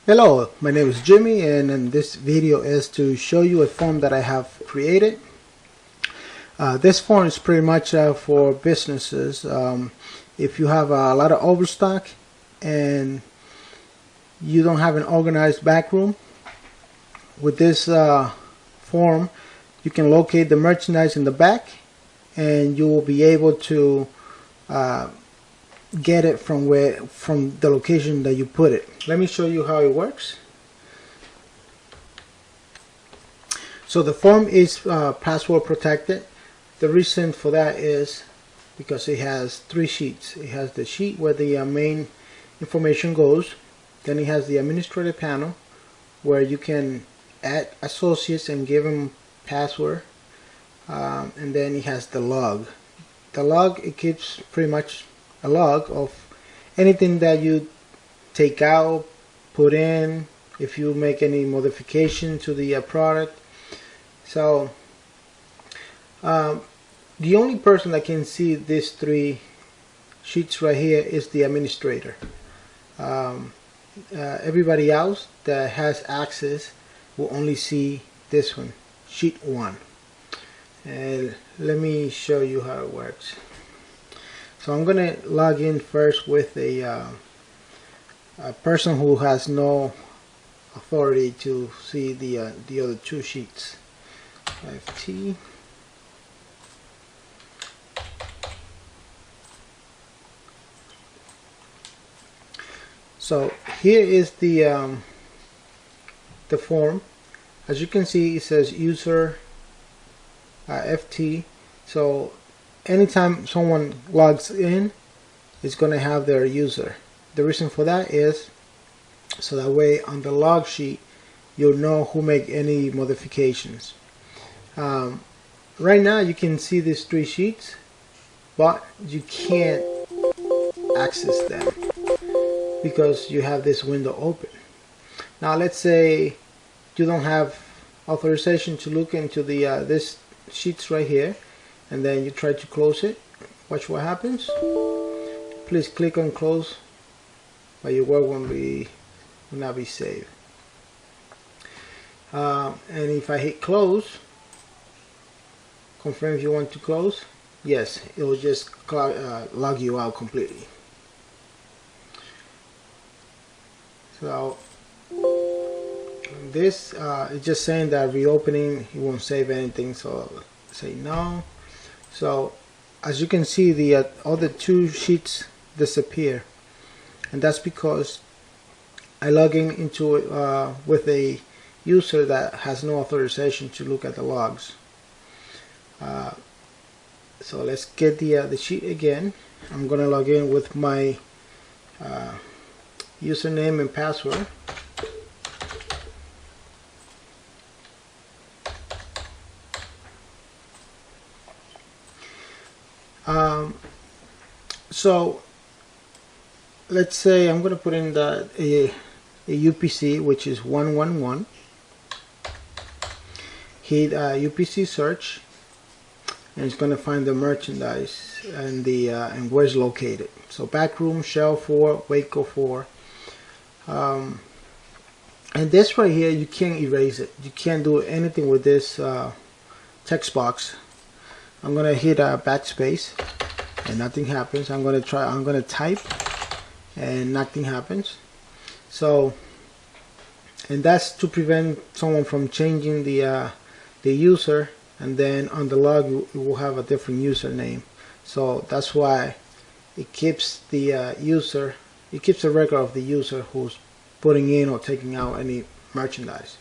Hello, my name is Jimmy, and in this video is to show you a form that I have created. This form is pretty much for businesses. If you have a lot of overstock and you don't have an organized backroom, with this form you can locate the merchandise in the back and you will be able to get it from the location that you put it. Let me show you how it works. So the form is password protected. The reason for that is because it has three sheets. It has the sheet where the main information goes. Then it has the administrative panel where you can add associates and give them password. And then it has the log. The log, it keeps pretty much a log of anything that you take out, put in, if you make any modification to the product. So the only person that can see these three sheets right here is the administrator. Everybody else that has access will only see this one, sheet 1. And let me show you how it works. So I'm going to log in first with a person who has no authority to see the other two sheets. FT. So here is the form. As you can see, it says user FT. So anytime someone logs in, it's going to have their user. The reason for that is so that way on the log sheet you'll know who made any modifications. Right now you can see these three sheets, but you can't access them because you have this window open. Now let's say you don't have authorization to look into the this sheets right here, and then you try to close it. Watch what happens. Please click on close, but your work will not be saved. And if I hit close, confirm if you want to close, yes, it will just log you out completely. So this is just saying that reopening, it won't save anything, so say no. So as you can see, the other two sheets disappear, and that's because I log into it with a user that has no authorization to look at the logs. So let's get the sheet again. I'm gonna log in with my username and password. So let's say I'm going to put in a UPC, which is 111. Hit UPC search, and it's going to find the merchandise and and where it's located. So Backroom, Shell 4, Waco 4. And this right here, you can't erase it. You can't do anything with this text box. I'm going to hit backspace and nothing happens. I'm going to type and nothing happens. So, and that's to prevent someone from changing the user, and then on the log you will have a different username. So that's why it keeps the user, it keeps a record of the user who's putting in or taking out any merchandise.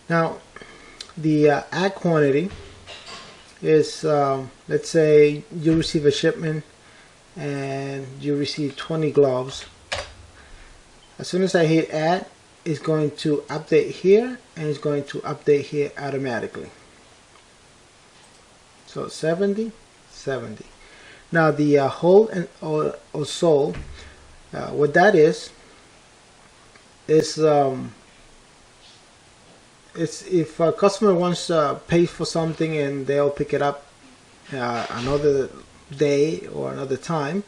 Now the add quantity is let's say you receive a shipment and you receive 20 gloves. As soon as I hit add, it's going to update here and it's going to update here automatically. So 70. Now the whole and or sold, what that is it's if a customer wants to pay for something and they'll pick it up another day or another time,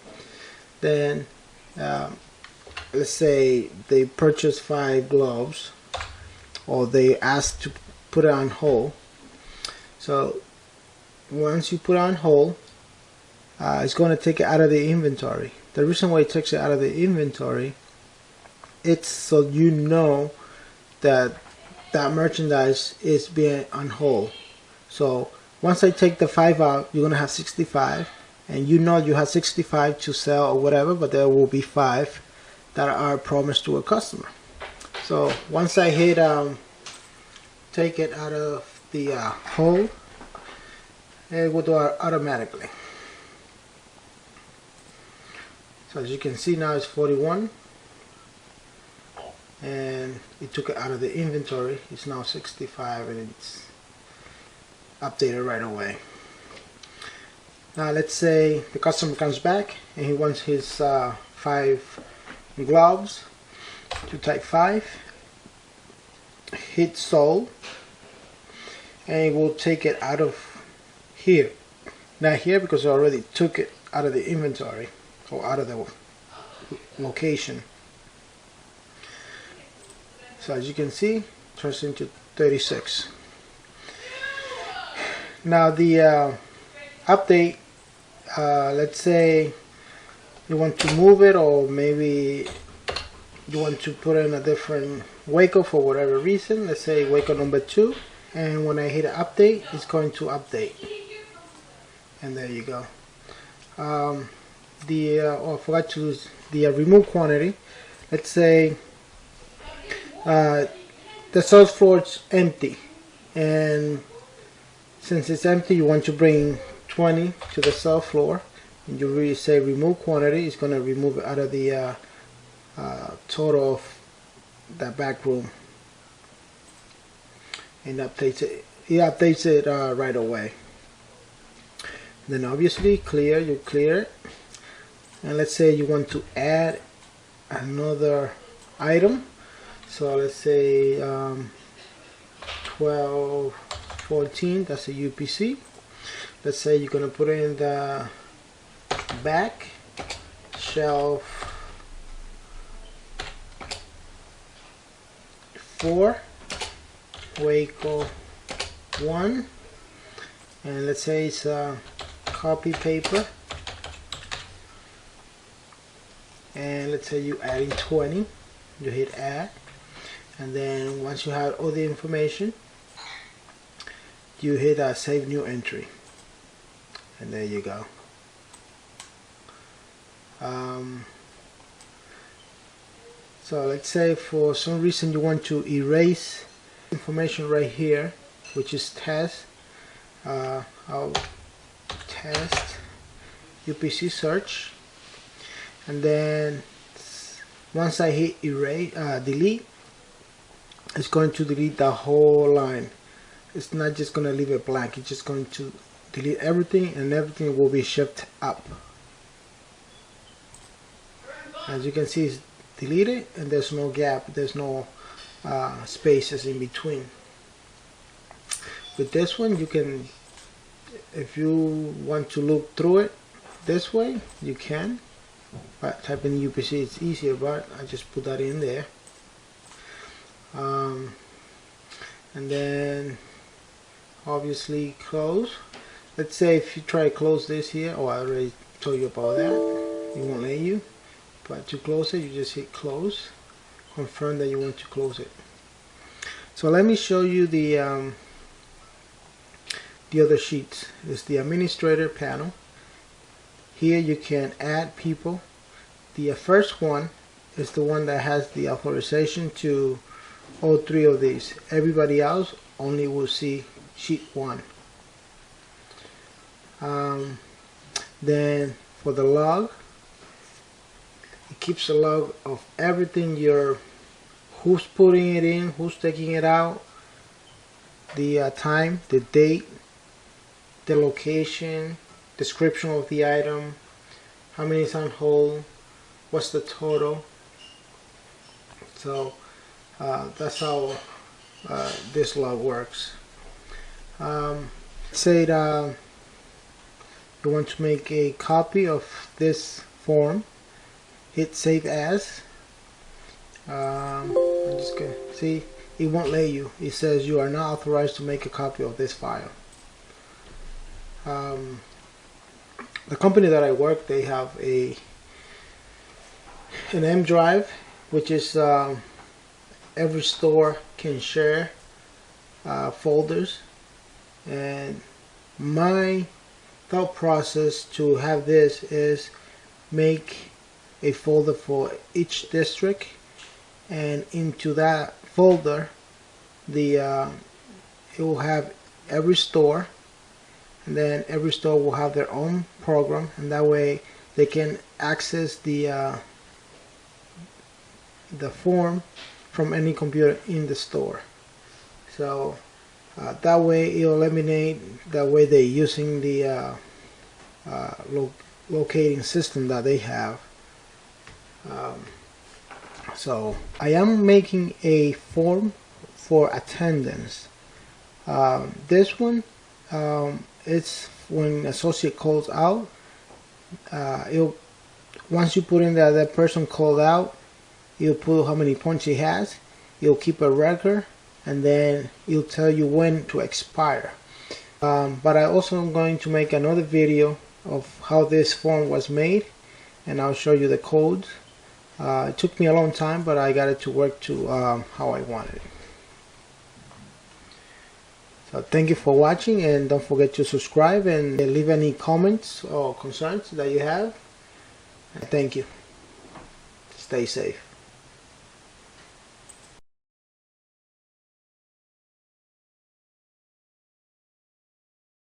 then let's say they purchased 5 gloves, or they asked to put it on hold. So once you put it on hold, it's going to take it out of the inventory. The reason why it takes it out of the inventory, it's so you know that that merchandise is being on hold. So once I take the 5 out, you're going to have 65, and you know you have 65 to sell or whatever, but there will be 5 that are promised to a customer. So once I hit take it out of the hold, it will do it automatically. So as you can see now, it's 41, and it took it out of the inventory. It's now 65, and it's updated right away. Now let's say the customer comes back and he wants his 5 gloves. To type 5, hit sold, and it will take it out of here. Not here, because I already took it out of the inventory, or out of the location. So as you can see, it turns into 36. Now the update, let's say you want to move it, or maybe you want to put in a different Waco for whatever reason. Let's say Waco number 2, and when I hit update, it's going to update, and there you go. I forgot to use the remove quantity. Let's say the sales floor is empty, and since it's empty, you want to bring 20 to the sales floor, and you really say remove quantity. It's going to remove it out of the total of that back room, and updates it. It updates it right away. Then obviously you clear it, and let's say you want to add another item. So let's say 12, 14, that's a UPC. Let's say you're going to put in the back shelf 4, Waco 1, and let's say it's copy paper, and let's say you adding 20. You hit add, and then once you have all the information, you hit save new entry, and there you go. So let's say for some reason you want to erase information right here, which is test. I'll test UPC search, and then once I hit erase, delete, it's going to delete the whole line. It's not just going to leave it blank. It's just going to delete everything, and everything will be shipped up. As you can see, it's deleted, and there's no gap. There's no spaces in between. With this one, you can, if you want to look through it this way, you can. But type in UPC, it's easier, but I just put that in there. And then obviously close. Let's say if you try to close this here, I already told you about that, it won't let you. But to close it, you just hit close, confirm that you want to close it. So let me show you the other sheets. It's the administrator panel. Here you can add people. The first one is the one that has the authorization to all 3 of these. Everybody else only will see sheet 1. Then for the log, it keeps a log of everything, who's putting it in, who's taking it out, the time, the date, the location, description of the item, how many is on hold, what's the total. So that's how this log works. Say that you want to make a copy of this form, hit save as, Okay, see, it won't let you. It says you are not authorized to make a copy of this file. The company that I work, they have an M drive, which is every store can share folders, and my thought process to have this is make a folder for each district, and into that folder it will have every store, and then every store will have their own program, and that way they can access the form from any computer in the store. So that way it'll eliminate that way they're using the locating system that they have. So I am making a form for attendance. This one, it's when associate calls out. Once you put in that person called out, you'll put how many points he has. You'll keep a record, and then it'll tell you when to expire. But I also am going to make another video of how this form was made, and I'll show you the codes. It took me a long time, but I got it to work to how I wanted it. So thank you for watching, and don't forget to subscribe and leave any comments or concerns that you have. Thank you. Stay safe.